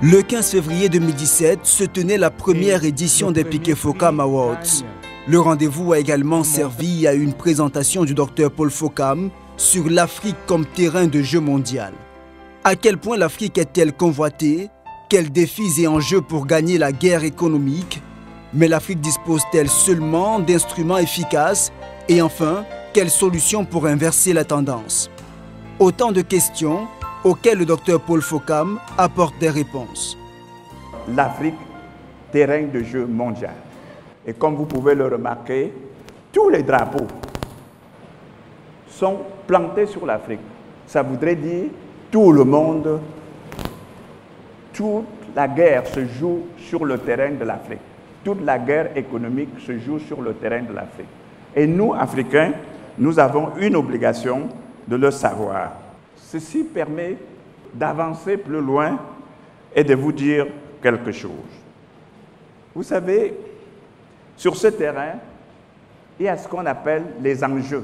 Le 15 février 2017 se tenait la première édition des Piquet Focam Awards. Le rendez-vous a également servi à une présentation du Dr Paul Focam sur l'Afrique comme terrain de jeu mondial. À quel point l'Afrique est-elle convoitée? Quels défis et enjeux pour gagner la guerre économique? Mais l'Afrique dispose-t-elle seulement d'instruments efficaces? Et enfin, quelles solutions pour inverser la tendance? Autant de questions auxquelles le Dr Paul Focam apporte des réponses. L'Afrique, terrain de jeu mondial. Et comme vous pouvez le remarquer, tous les drapeaux sont plantés sur l'Afrique. Ça voudrait dire tout le monde, toute la guerre se joue sur le terrain de l'Afrique. Toute la guerre économique se joue sur le terrain de l'Afrique. Et nous, Africains, nous avons une obligation de le savoir. Ceci permet d'avancer plus loin et de vous dire quelque chose. Vous savez, sur ce terrain, il y a ce qu'on appelle les enjeux.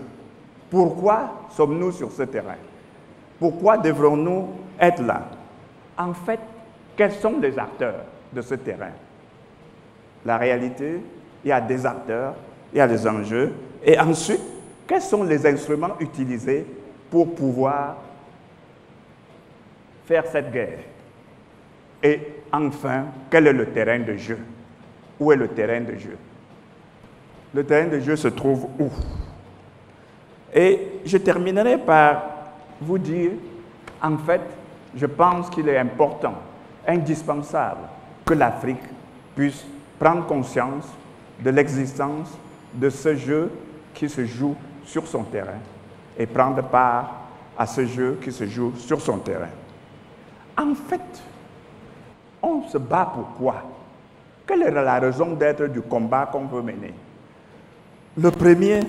Pourquoi sommes-nous sur ce terrain? Pourquoi devrons-nous être là? En fait, quels sont les acteurs de ce terrain? La réalité, il y a des acteurs, il y a des enjeux. Et ensuite, quels sont les instruments utilisés pour pouvoir faire cette guerre? Et enfin, quel est le terrain de jeu? Où est le terrain de jeu? Le terrain de jeu se trouve où? Et je terminerai par vous dire, en fait, je pense qu'il est important, indispensable, que l'Afrique puisse prendre conscience de l'existence de ce jeu qui se joue sur son terrain et prendre part à ce jeu qui se joue sur son terrain. En fait, on se bat pourquoi? Quelle est la raison d'être du combat qu'on veut mener? Le premier,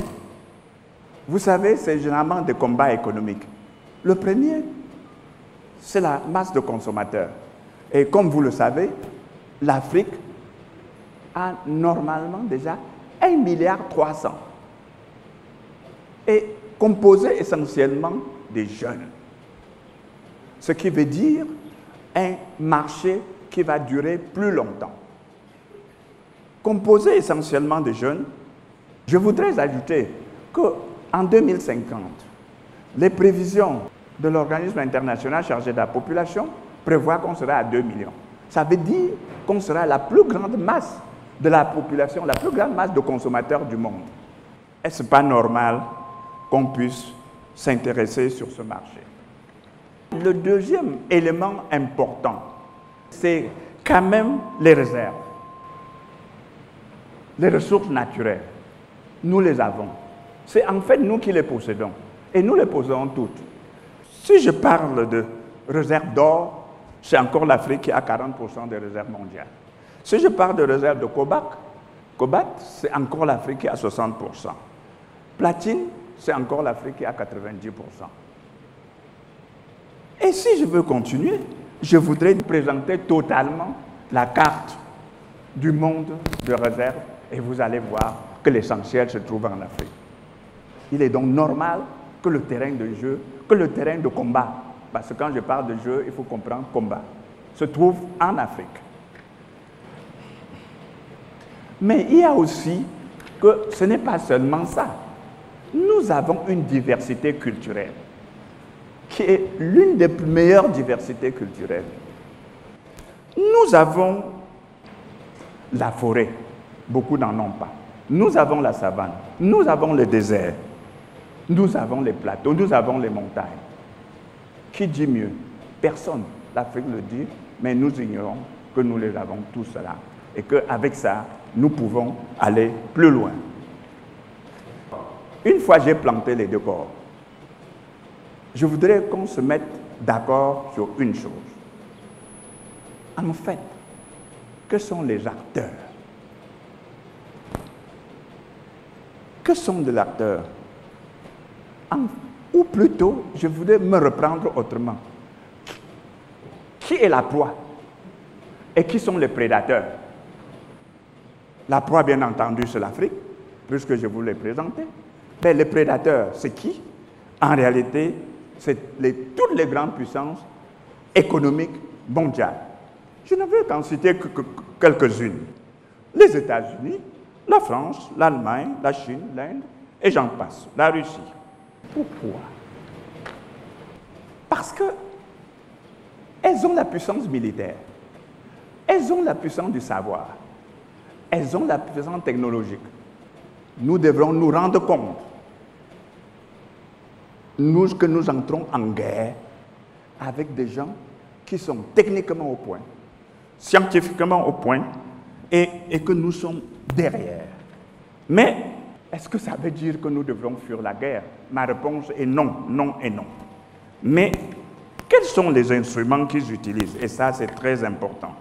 vous savez, c'est généralement des combats économiques. Le premier, c'est la masse de consommateurs. Et comme vous le savez, l'Afrique a normalement déjà 1,3 milliard et composé essentiellement des jeunes. Ce qui veut dire un marché qui va durer plus longtemps. Composé essentiellement de jeunes, je voudrais ajouter qu'en 2050, les prévisions de l'organisme international chargé de la population prévoient qu'on sera à 2 millions. Ça veut dire qu'on sera la plus grande masse de la population, la plus grande masse de consommateurs du monde. Est-ce pas normal qu'on puisse s'intéresser sur ce marché? Le deuxième élément important, c'est quand même les réserves. Les ressources naturelles, nous les avons. C'est en fait nous qui les possédons. Et nous les possédons toutes. Si je parle de réserves d'or, c'est encore l'Afrique qui a 40% des réserves mondiales. Si je parle de réserves de cobalt, c'est encore l'Afrique qui a 60%. Platine, c'est encore l'Afrique qui a 90%. Et si je veux continuer, je voudrais présenter totalement la carte du monde de réserve et vous allez voir que l'essentiel se trouve en Afrique. Il est donc normal que le terrain de jeu, que le terrain de combat, parce que quand je parle de jeu, il faut comprendre combat, se trouve en Afrique. Mais il y a aussi que ce n'est pas seulement ça. Nous avons une diversité culturelle qui est l'une des meilleures diversités culturelles. Nous avons la forêt, beaucoup n'en ont pas. Nous avons la savane, nous avons le désert, nous avons les plateaux, nous avons les montagnes. Qui dit mieux? Personne. L'Afrique le dit, mais nous ignorons que nous les avons tous là. Et qu'avec ça, nous pouvons aller plus loin. Une fois j'ai planté les décors, je voudrais qu'on se mette d'accord sur une chose. En fait, que sont les acteurs? Que sont les acteurs? Ou plutôt, je voudrais me reprendre autrement. Qui est la proie? Et qui sont les prédateurs? La proie, bien entendu, c'est l'Afrique, puisque je vous l'ai présenté. Mais les prédateurs, c'est qui? En réalité, c'est toutes les grandes puissances économiques mondiales. Je ne veux qu'en citer que quelques-unes. Les États-Unis, la France, l'Allemagne, la Chine, l'Inde, et j'en passe, la Russie. Pourquoi? Parce qu'elles ont la puissance militaire, elles ont la puissance du savoir, elles ont la puissance technologique. Nous devrons nous rendre compte, nous, que nous entrons en guerre avec des gens qui sont techniquement au point, scientifiquement au point, et que nous sommes derrière. Mais est-ce que ça veut dire que nous devrons fuir la guerre? Ma réponse est non, non et non. Mais quels sont les instruments qu'ils utilisent? Et ça, c'est très important.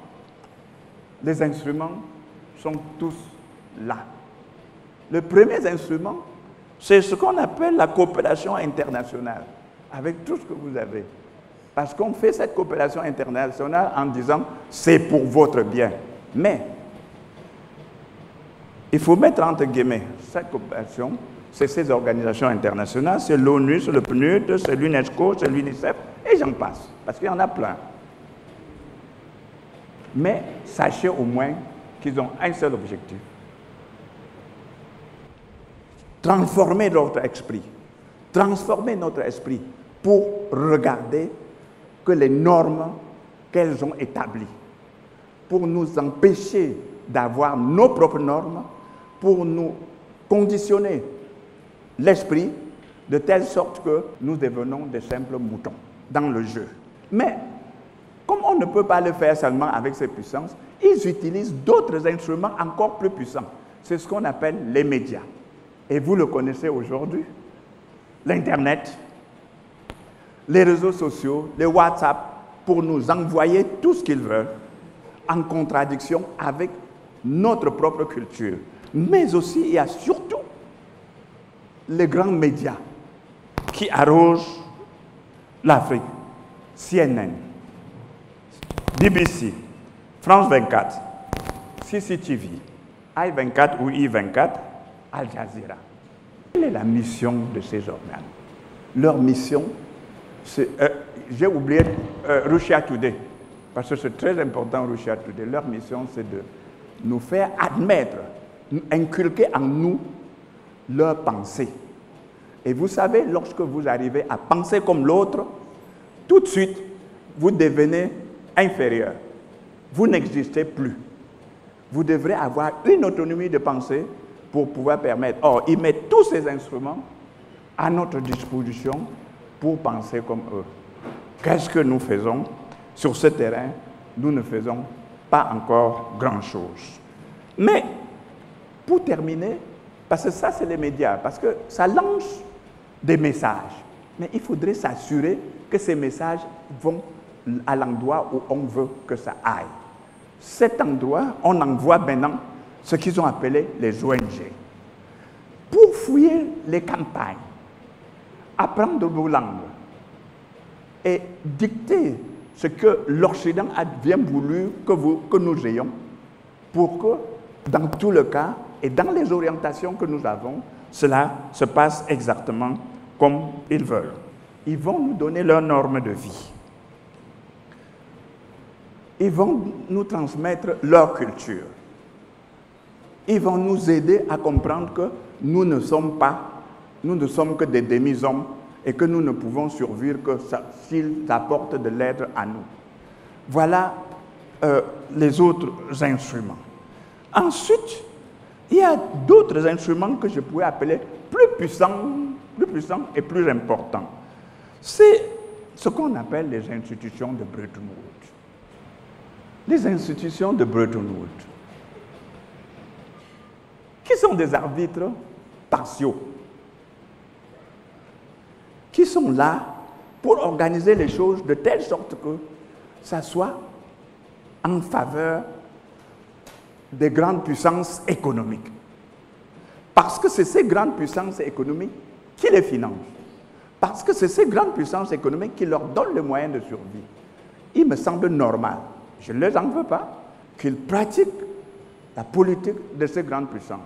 Les instruments sont tous là. Le premier instrument, c'est ce qu'on appelle la coopération internationale, avec tout ce que vous avez. Parce qu'on fait cette coopération internationale en disant « c'est pour votre bien ». Mais il faut mettre entre guillemets cette coopération, c'est ces organisations internationales, c'est l'ONU, c'est le PNUD, c'est l'UNESCO, c'est l'UNICEF, et j'en passe, parce qu'il y en a plein. Mais sachez au moins qu'ils ont un seul objectif. Transformer notre esprit. Transformer notre esprit pour regarder que les normes qu'elles ont établies, pour nous empêcher d'avoir nos propres normes, pour nous conditionner l'esprit de telle sorte que nous devenons des simples moutons dans le jeu. Mais comme on ne peut pas le faire seulement avec ces puissances, ils utilisent d'autres instruments encore plus puissants. C'est ce qu'on appelle les médias. Et vous le connaissez aujourd'hui, l'Internet, les réseaux sociaux, les WhatsApp, pour nous envoyer tout ce qu'ils veulent en contradiction avec notre propre culture. Mais aussi, il y a surtout les grands médias qui arrosent l'Afrique. CNN, BBC, France 24, CCTV, I24 ou I24, Al Jazeera. Quelle est la mission de ces organes? Leur mission, c'est... j'ai oublié Russia Today, parce que c'est très important, Russia Today. Leur mission, c'est de nous faire admettre, inculquer en nous leur pensée. Et vous savez, lorsque vous arrivez à penser comme l'autre, tout de suite, vous devenez inférieur. Vous n'existez plus. Vous devrez avoir une autonomie de pensée pour pouvoir permettre. Or, ils mettent tous ces instruments à notre disposition pour penser comme eux. Qu'est-ce que nous faisons sur ce terrain? Nous ne faisons pas encore grand-chose. Mais, pour terminer, parce que ça, c'est les médias, parce que ça lance des messages. Mais il faudrait s'assurer que ces messages vont à l'endroit où on veut que ça aille. Cet endroit, on envoie maintenant ce qu'ils ont appelé les ONG. Pour fouiller les campagnes, apprendre nos langues et dicter ce que l'Occident a bien voulu que nous ayons, pour que, dans tout le cas, et dans les orientations que nous avons, cela se passe exactement comme ils veulent. Ils vont nous donner leurs normes de vie. Ils vont nous transmettre leur culture. Ils vont nous aider à comprendre que nous ne sommes que des demi-hommes et que nous ne pouvons survivre que s'ils apportent de l'aide à nous. Voilà les autres instruments. Ensuite, il y a d'autres instruments que je pourrais appeler plus puissants et plus importants. C'est ce qu'on appelle les institutions de Bretton Woods. Les institutions de Bretton Woods, qui sont des arbitres partiaux, qui sont là pour organiser les choses de telle sorte que ça soit en faveur des grandes puissances économiques. Parce que c'est ces grandes puissances économiques qui les financent. Parce que c'est ces grandes puissances économiques qui leur donnent les moyens de survie. Il me semble normal, je ne les en veux pas, qu'ils pratiquent la politique de ces grandes puissances.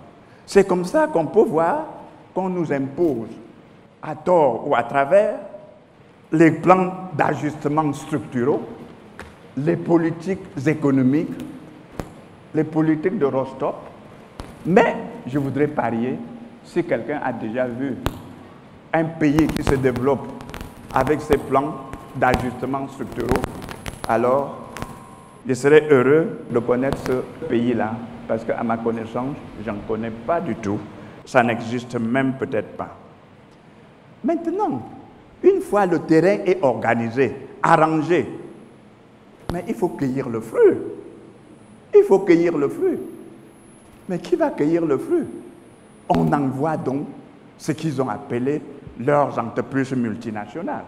C'est comme ça qu'on peut voir qu'on nous impose, à tort ou à travers, les plans d'ajustement structuraux, les politiques économiques, les politiques de Rostov. Mais je voudrais parier, si quelqu'un a déjà vu un pays qui se développe avec ses plans d'ajustement structuraux, alors je serais heureux de connaître ce pays-là, parce qu'à ma connaissance, je n'en connais pas du tout. Ça n'existe même peut-être pas. Maintenant, une fois le terrain est organisé, arrangé, mais il faut cueillir le fruit. Il faut cueillir le fruit. Mais qui va cueillir le fruit? On envoie donc ce qu'ils ont appelé leurs entreprises multinationales.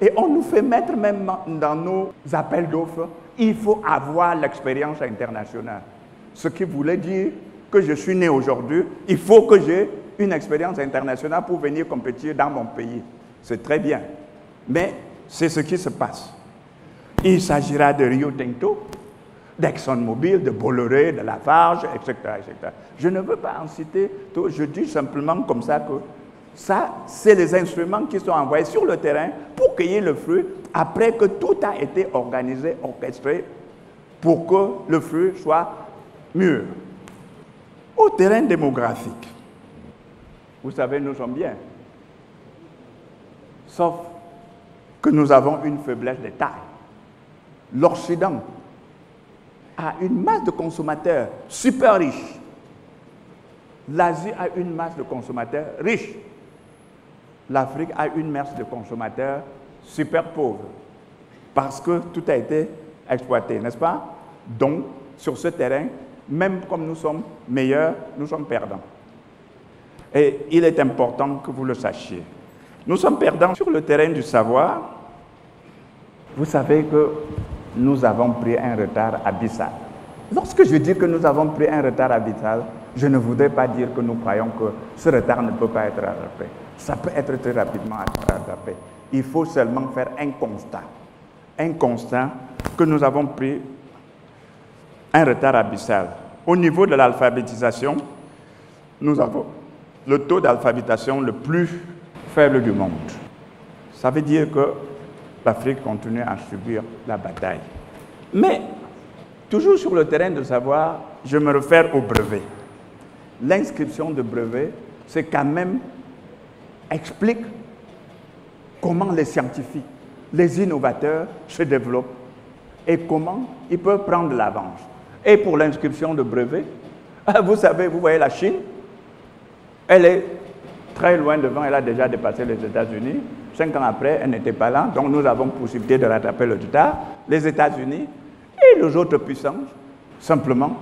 Et on nous fait mettre même dans nos appels d'offres, il faut avoir l'expérience internationale. Ce qui voulait dire que je suis né aujourd'hui, il faut que j'ai une expérience internationale pour venir compétir dans mon pays. C'est très bien. Mais c'est ce qui se passe. Il s'agira de Rio Tinto, d'ExxonMobil, de Bolloré, de Lafarge, etc., etc. Je ne veux pas en citer tout. Je dis simplement comme ça que ça, c'est les instruments qui sont envoyés sur le terrain pour cueillir le fruit après que tout a été organisé, orchestré pour que le fruit soit mûr. Au terrain démographique, vous savez, nous sommes bien. Sauf que nous avons une faiblesse de taille. L'Occident a une masse de consommateurs super riches. L'Asie a une masse de consommateurs riches. L'Afrique a une masse de consommateurs super pauvres. Parce que tout a été exploité, n'est-ce pas? Donc, sur ce terrain, même comme nous sommes meilleurs, nous sommes perdants. Et il est important que vous le sachiez. Nous sommes perdants sur le terrain du savoir. Vous savez que nous avons pris un retard abyssal. Lorsque je dis que nous avons pris un retard abyssal, je ne voudrais pas dire que nous croyons que ce retard ne peut pas être rattrapé. Ça peut être très rapidement rattrapé. Il faut seulement faire un constat. Un constat que nous avons pris un retard abyssal. Au niveau de l'alphabétisation, nous avons le taux d'alphabétisation le plus faible du monde. Ça veut dire que l'Afrique continue à subir la bataille. Mais, toujours sur le terrain de savoir, je me réfère au brevet. L'inscription de brevet, c'est quand même explique comment les scientifiques, les innovateurs se développent et comment ils peuvent prendre l'avance. Et pour l'inscription de brevet, vous savez, vous voyez la Chine, elle est très loin devant, elle a déjà dépassé les États-Unis. 5 ans après, elle n'était pas là, donc nous avons possibilité de rattraper le retard. Les États-Unis et les autres puissances, simplement,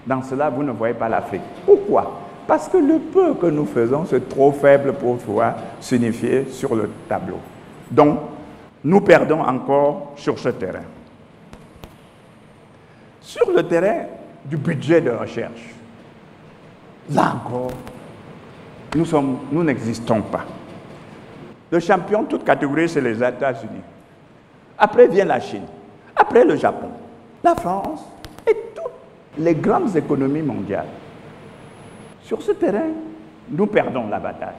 dans cela, vous ne voyez pas l'Afrique. Pourquoi? Parce que le peu que nous faisons, c'est trop faible pour pouvoir signifier sur le tableau. Donc, nous perdons encore sur ce terrain. Sur le terrain du budget de recherche, là encore, nous n'existons pas. Le champion, toute catégorie, c'est les États-Unis. Après vient la Chine. Après le Japon. La France et toutes les grandes économies mondiales. Sur ce terrain, nous perdons la bataille.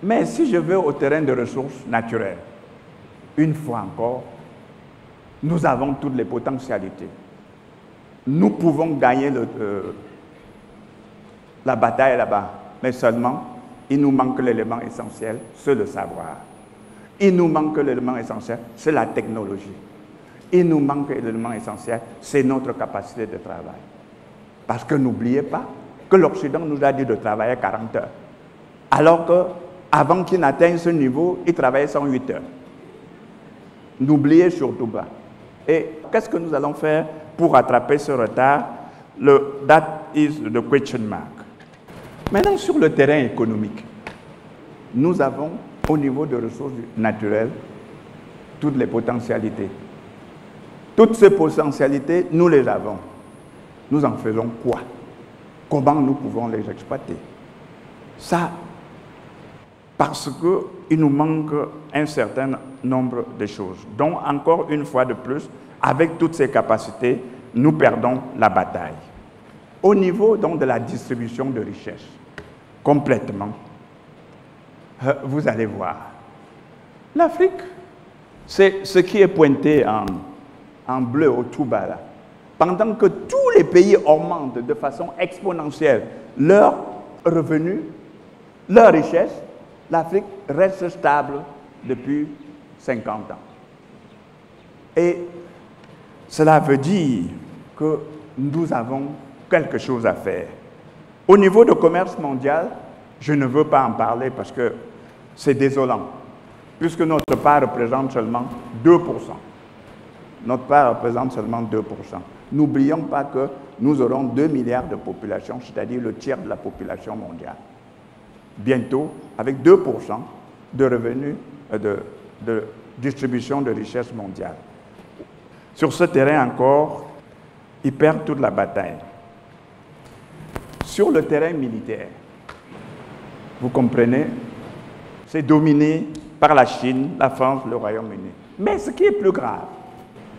Mais si je vais au terrain de ressources naturelles, une fois encore, nous avons toutes les potentialités. Nous pouvons gagner la bataille là-bas, mais seulement, il nous manque l'élément essentiel, c'est le savoir. Il nous manque l'élément essentiel, c'est la technologie. Il nous manque l'élément essentiel, c'est notre capacité de travail. Parce que n'oubliez pas que l'Occident nous a dit de travailler 40 heures. Alors qu'avant qu'il n'atteigne ce niveau, il travaillait 108 heures. N'oubliez surtout pas. Et qu'est-ce que nous allons faire pour rattraper ce retard? That is the question mark. Maintenant, sur le terrain économique, nous avons, au niveau de ressources naturelles, toutes les potentialités. Toutes ces potentialités, nous les avons. Nous en faisons quoi? Comment nous pouvons les exploiter? Ça, parce qu'il nous manque un certain nombre de choses. Donc, encore une fois de plus, avec toutes ces capacités, nous perdons la bataille. Au niveau donc de la distribution de richesses, complètement, vous allez voir, l'Afrique C'est ce qui est pointé en bleu au tout bas là. Pendant que tous les pays augmentent de façon exponentielle leurs revenus, leur richesse, l'Afrique reste stable depuis 50 ans. Et cela veut dire que nous avons quelque chose à faire. Au niveau du commerce mondial, je ne veux pas en parler parce que c'est désolant, puisque notre part représente seulement 2%. Notre part représente seulement 2%. N'oublions pas que nous aurons 2 milliards de population, c'est-à-dire le tiers de la population mondiale. Bientôt, avec 2% de revenus de distribution de richesse mondiale. Sur ce terrain encore, ils perdent toute la bataille. Sur le terrain militaire, vous comprenez, c'est dominé par la Chine, la France, le Royaume-Uni. Mais ce qui est plus grave,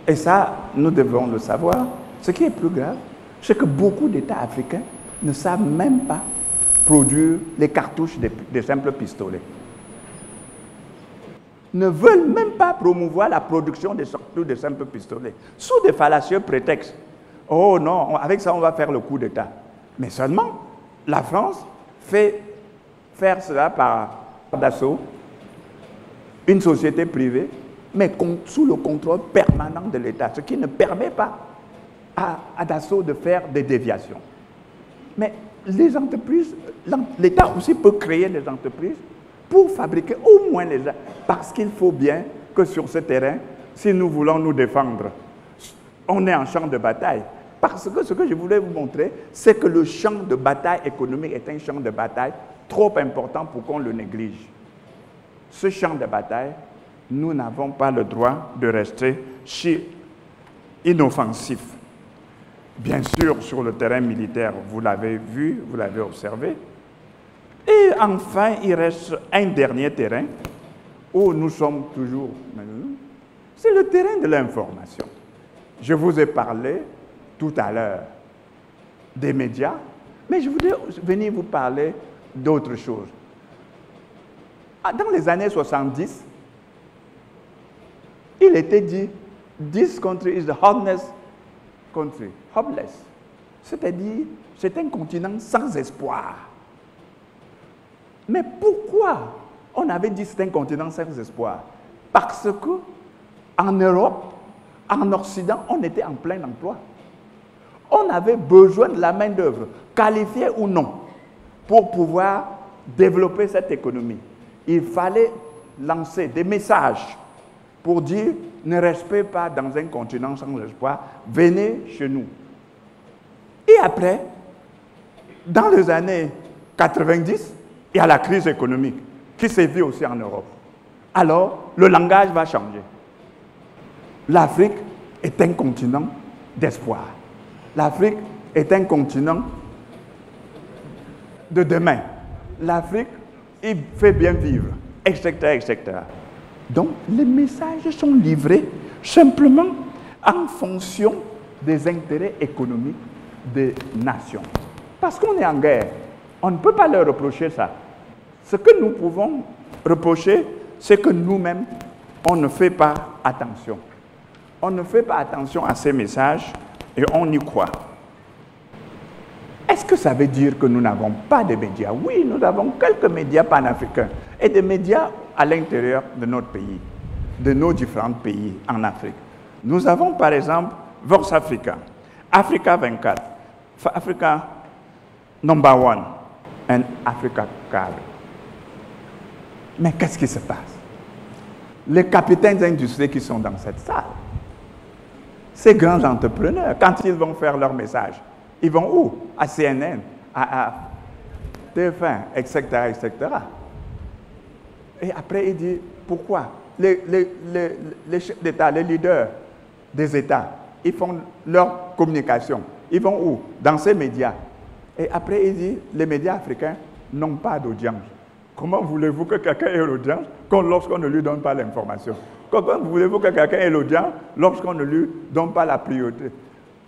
et ça, nous devons le savoir, ce qui est plus grave, c'est que beaucoup d'États africains ne savent même pas produire les cartouches des simples pistolets. Ne veulent même pas promouvoir la production des simples pistolets, sous des fallacieux prétextes. Oh non, avec ça on va faire le coup d'État. Mais seulement, la France fait faire cela par Dassault, une société privée, mais sous le contrôle permanent de l'État, ce qui ne permet pas à Dassault de faire des déviations. Mais les entreprises, l'État aussi peut créer des entreprises pour fabriquer au moins les armes, parce qu'il faut bien que sur ce terrain, si nous voulons nous défendre, on est en champ de bataille. Parce que ce que je voulais vous montrer, c'est que le champ de bataille économique est un champ de bataille trop important pour qu'on le néglige. Ce champ de bataille, nous n'avons pas le droit de rester inoffensifs. Bien sûr, sur le terrain militaire, vous l'avez vu, vous l'avez observé. Et enfin, il reste un dernier terrain où nous sommes toujours, c'est le terrain de l'information. Je vous ai parlé tout à l'heure des médias, mais je voudrais venir vous parler d'autre chose. Dans les années 70, il était dit « This country is the hopeless country ». Hopeless. C'est-à-dire, c'est un continent sans espoir. Mais pourquoi on avait dit que c'est un continent sans espoir? Parce que en Europe, en Occident, on était en plein emploi. On avait besoin de la main-d'œuvre, qualifiée ou non, pour pouvoir développer cette économie. Il fallait lancer des messages pour dire ne restez pas dans un continent sans espoir, venez chez nous. Et après, dans les années 90, il y a la crise économique qui s'est vue aussi en Europe. Alors, le langage va changer. L'Afrique est un continent d'espoir. L'Afrique est un continent de demain. L'Afrique, il fait bien vivre, etc., etc. Donc, les messages sont livrés simplement en fonction des intérêts économiques des nations. Parce qu'on est en guerre, on ne peut pas leur reprocher ça. Ce que nous pouvons reprocher, c'est que nous-mêmes, on ne fait pas attention. On ne fait pas attention à ces messages et on y croit. Est-ce que ça veut dire que nous n'avons pas de médias? Oui, nous avons quelques médias panafricains et des médias à l'intérieur de notre pays, de nos différents pays en Afrique. Nous avons par exemple Vox Africa, Africa 24, Africa Number 1 et Africa Card. Mais qu'est-ce qui se passe? Les capitaines d'industrie qui sont dans cette salle, ces grands entrepreneurs, quand ils vont faire leur message, ils vont où? À CNN, à TF1, etc., etc. Et après, il dit, pourquoi? Les chefs d'État, les leaders des États, ils font leur communication. Ils vont où? Dans ces médias. Et après, il dit, les médias africains n'ont pas d'audience. Comment voulez-vous que quelqu'un ait l'audience lorsqu'on ne lui donne pas l'information? Comment voulez-vous que quelqu'un ait l'audience lorsqu'on ne lui donne pas la priorité?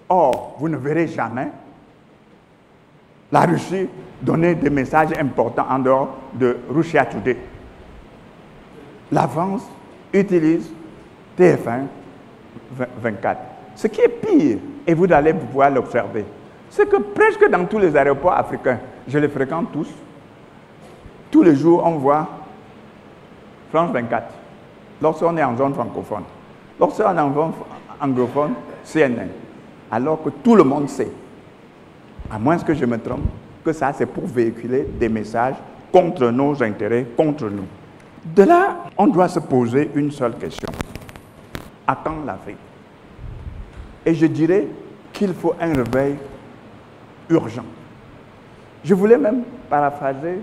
Or, vous ne verrez jamais la Russie donner des messages importants en dehors de Russia Today. La France utilise TF1 24. Ce qui est pire, et vous allez pouvoir l'observer, c'est que presque dans tous les aéroports africains, je les fréquente tous les jours, on voit France 24, lorsqu'on est en zone francophone. Lorsqu'on est en zone anglophone, CNN. Alors que tout le monde sait, à moins que je me trompe, que ça c'est pour véhiculer des messages contre nos intérêts, contre nous. De là, on doit se poser une seule question. À quand l'Afrique? Et je dirais qu'il faut un réveil urgent. Je voulais même paraphraser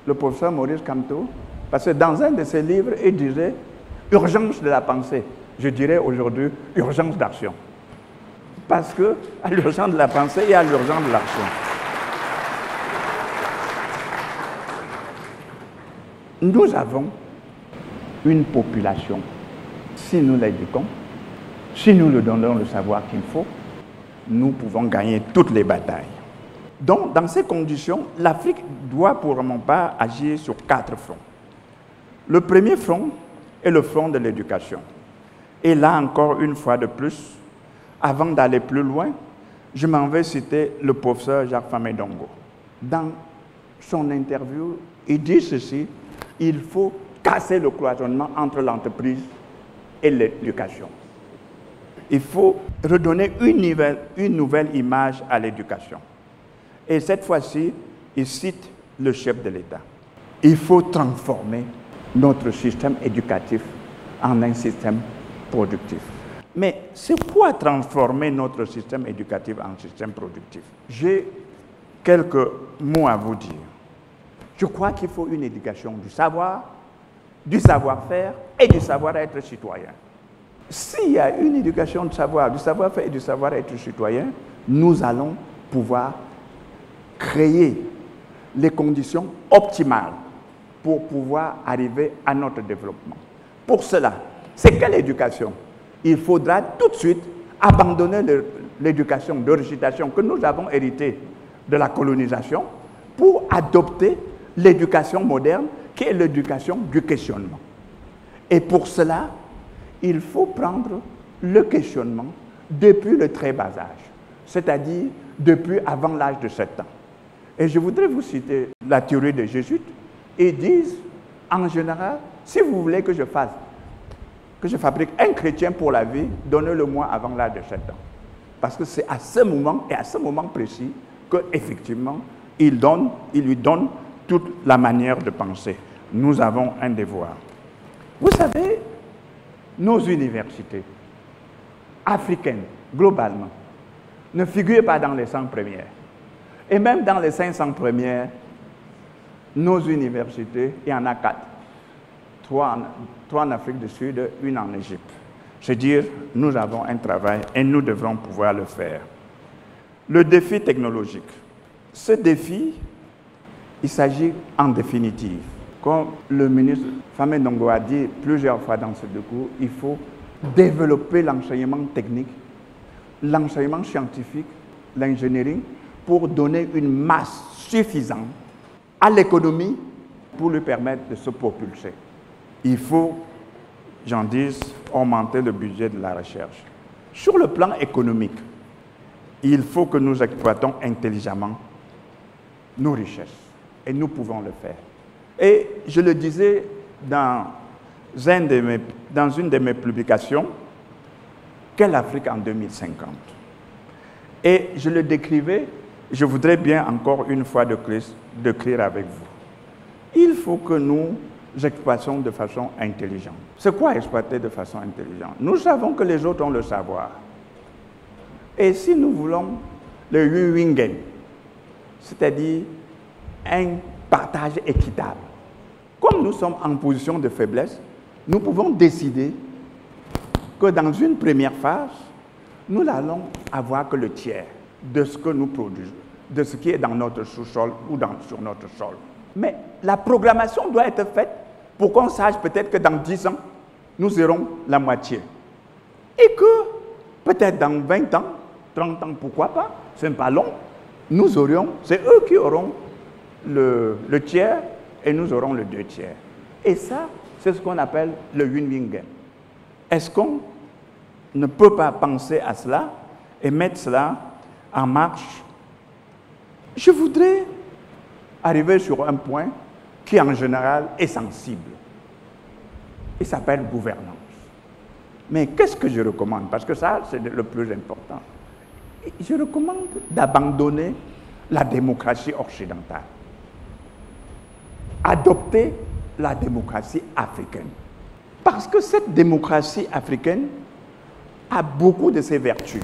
le professeur Maurice Kamto, parce que dans un de ses livres, il disait « urgence de la pensée ». Je dirais aujourd'hui « urgence d'action ». Parce qu'à l'urgence de la pensée, il y a l'urgence de l'action. Nous avons une population. Si nous l'éduquons, si nous lui donnons le savoir qu'il faut, nous pouvons gagner toutes les batailles. Donc, dans ces conditions, l'Afrique doit pour mon part agir sur 4 fronts. Le premier front est le front de l'éducation. Et là, encore une fois de plus, avant d'aller plus loin, je m'en vais citer le professeur Jacques Famé-Dongo. Dans son interview, il dit ceci, il faut casser le cloisonnement entre l'entreprise et l'éducation. Il faut redonner une nouvelle image à l'éducation. Et cette fois-ci, il cite le chef de l'État. Il faut transformer notre système éducatif en un système productif. Mais c'est quoi transformer notre système éducatif en système productif? J'ai quelques mots à vous dire. Je crois qu'il faut une éducation du savoir, du savoir-faire et du savoir-être citoyen. S'il y a une éducation du savoir-faire et du savoir-être citoyen, nous allons pouvoir créer les conditions optimales pour pouvoir arriver à notre développement. Pour cela, c'est quelle éducation? Il faudra tout de suite abandonner l'éducation de récitation que nous avons héritée de la colonisation pour adopter l'éducation moderne qui est l'éducation du questionnement. Et pour cela, il faut prendre le questionnement depuis le très bas âge, c'est-à-dire depuis avant l'âge de 7 ans. Et je voudrais vous citer la théorie des jésuites. Ils disent, en général, si vous voulez que je fabrique un chrétien pour la vie, donnez-le-moi avant l'âge de 7 ans. Parce que c'est à ce moment, et à ce moment précis, qu'effectivement, il lui donne toute la manière de penser. Nous avons un devoir. Vous savez, nos universités africaines, globalement, ne figurent pas dans les 100 premières. Et même dans les 500 premières, nos universités, il y en a 4. 3 en Afrique du Sud, 1 en Égypte. C'est-à-dire, nous avons un travail et nous devrons pouvoir le faire. Le défi technologique. Ce défi, il s'agit en définitive, comme le ministre Famé-Dongo a dit plusieurs fois dans ce discours, il faut développer l'enseignement technique, l'enseignement scientifique, l'ingénierie, pour donner une masse suffisante à l'économie pour lui permettre de se propulser. Il faut, j'en dis, augmenter le budget de la recherche. Sur le plan économique, il faut que nous exploitons intelligemment nos richesses. Et nous pouvons le faire. Et je le disais dans une de mes publications, quelle Afrique en 2050? Et je le décrivais, je voudrais bien encore une fois décrire avec vous. Il faut que nous exploitions de façon intelligente. C'est quoi exploiter de façon intelligente? Nous savons que les autres ont le savoir. Et si nous voulons le win-win, c'est-à-dire un partage équitable, comme nous sommes en position de faiblesse, nous pouvons décider que dans une première phase, nous n'allons avoir que le tiers de ce que nous produisons, de ce qui est dans notre sous-sol ou sur notre sol. Mais la programmation doit être faite pour qu'on sache peut-être que dans 10 ans, nous aurons la moitié. Et que peut-être dans 20 ans, 30 ans, pourquoi pas, ce n'est pas long, c'est eux qui auront le tiers et nous aurons le 2 tiers. Et ça, c'est ce qu'on appelle le win-win game. Est-ce qu'on ne peut pas penser à cela et mettre cela en marche? Je voudrais arriver sur un point qui en général est sensible. Il s'appelle gouvernance. Mais qu'est-ce que je recommande? Parce que ça, c'est le plus important. Je recommande d'abandonner la démocratie occidentale. Adopter la démocratie africaine. Parce que cette démocratie africaine a beaucoup de ses vertus.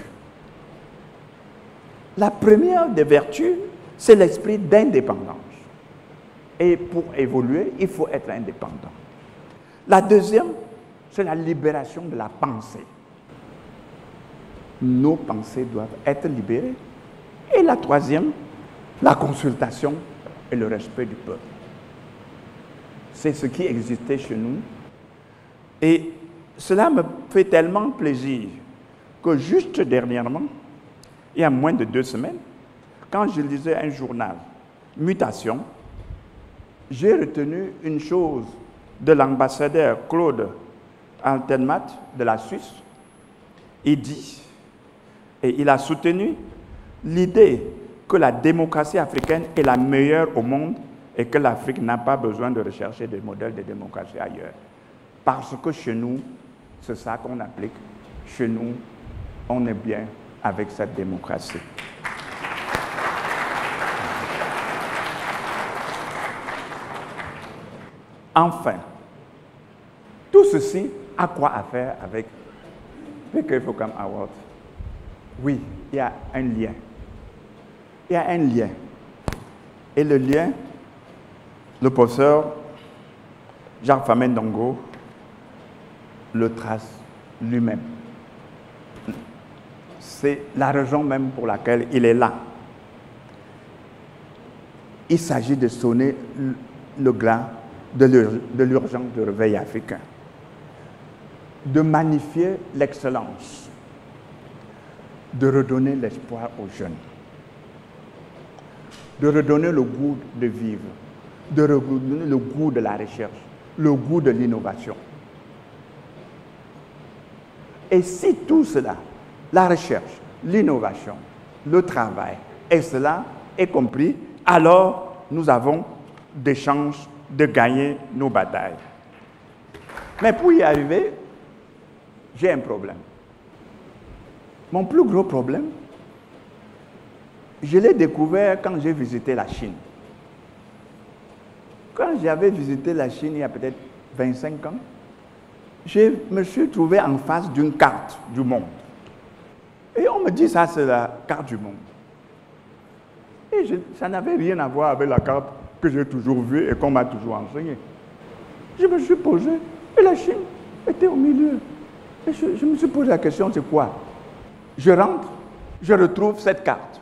La première des vertus, c'est l'esprit d'indépendance. Et pour évoluer, il faut être indépendant. La deuxième, c'est la libération de la pensée. Nos pensées doivent être libérées. Et la troisième, la consultation et le respect du peuple. C'est ce qui existait chez nous. Et cela me fait tellement plaisir que juste dernièrement, il y a moins de 2 semaines, quand je lisais un journal, Mutation, j'ai retenu une chose de l'ambassadeur Claude Altenmatt de la Suisse. Il dit, et il a soutenu l'idée que la démocratie africaine est la meilleure au monde et que l'Afrique n'a pas besoin de rechercher des modèles de démocratie ailleurs. Parce que chez nous, c'est ça qu'on applique. Chez nous, on est bien avec cette démocratie. Enfin, tout ceci a quoi à faire avec PK FOCAM Award? Oui, il y a un lien. Il y a un lien. Et le lien, le professeur Jacques Famin Ndongo le trace lui-même. C'est la raison même pour laquelle il est là. Il s'agit de sonner le glas de l'urgence de réveil africain, de magnifier l'excellence, de redonner l'espoir aux jeunes, de redonner le goût de vivre, de redonner le goût de la recherche, le goût de l'innovation. Et si tout cela, la recherche, l'innovation, le travail, et cela est compris, alors nous avons des chances de gagner nos batailles. Mais pour y arriver, j'ai un problème. Mon plus gros problème, je l'ai découvert quand j'ai visité la Chine. Quand j'avais visité la Chine il y a peut-être 25 ans, je me suis trouvé en face d'une carte du monde. Et on me dit, ça c'est la carte du monde. Et ça n'avait rien à voir avec la carte que j'ai toujours vue et qu'on m'a toujours enseignée. Je me suis posé, et la Chine était au milieu. Et je me suis posé la question, c'est quoi? Je rentre, je retrouve cette carte.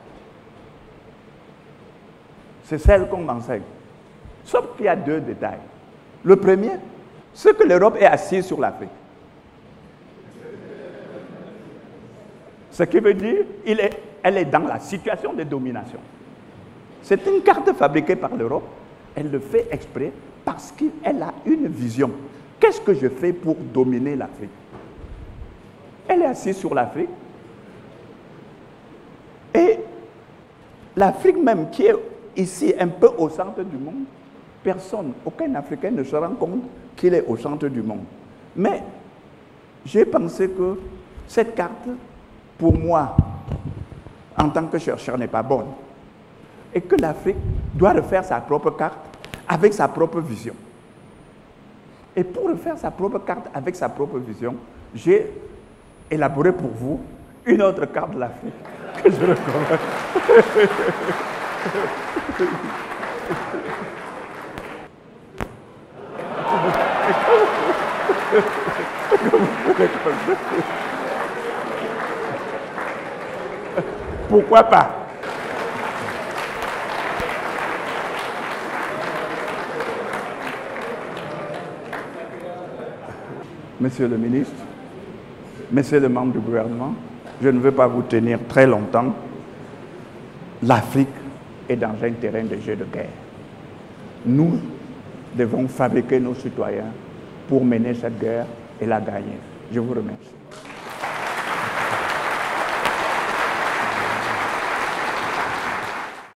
C'est celle qu'on m'enseigne. Sauf qu'il y a 2 détails. Le premier, c'est que l'Europe est assise sur l'Afrique. Ce qui veut dire qu'elle est dans la situation de domination. C'est une carte fabriquée par l'Europe. Elle le fait exprès parce qu'elle a une vision. Qu'est-ce que je fais pour dominer l'Afrique? Elle est assise sur l'Afrique. Et l'Afrique même qui est ici un peu au centre du monde, personne, aucun Africain ne se rend compte qu'il est au centre du monde. Mais j'ai pensé que cette carte, pour moi, en tant que chercheur, n'est pas bonne. Et que l'Afrique doit refaire sa propre carte avec sa propre vision. Et pour refaire sa propre carte avec sa propre vision, j'ai élaboré pour vous une autre carte de l'Afrique que je recommande. Pourquoi pas? Monsieur le ministre, messieurs les membres du gouvernement, je ne veux pas vous tenir très longtemps. L'Afrique est dans un terrain de jeu de guerre. Nous devons fabriquer nos citoyens pour mener cette guerre et la gagner. Je vous remercie.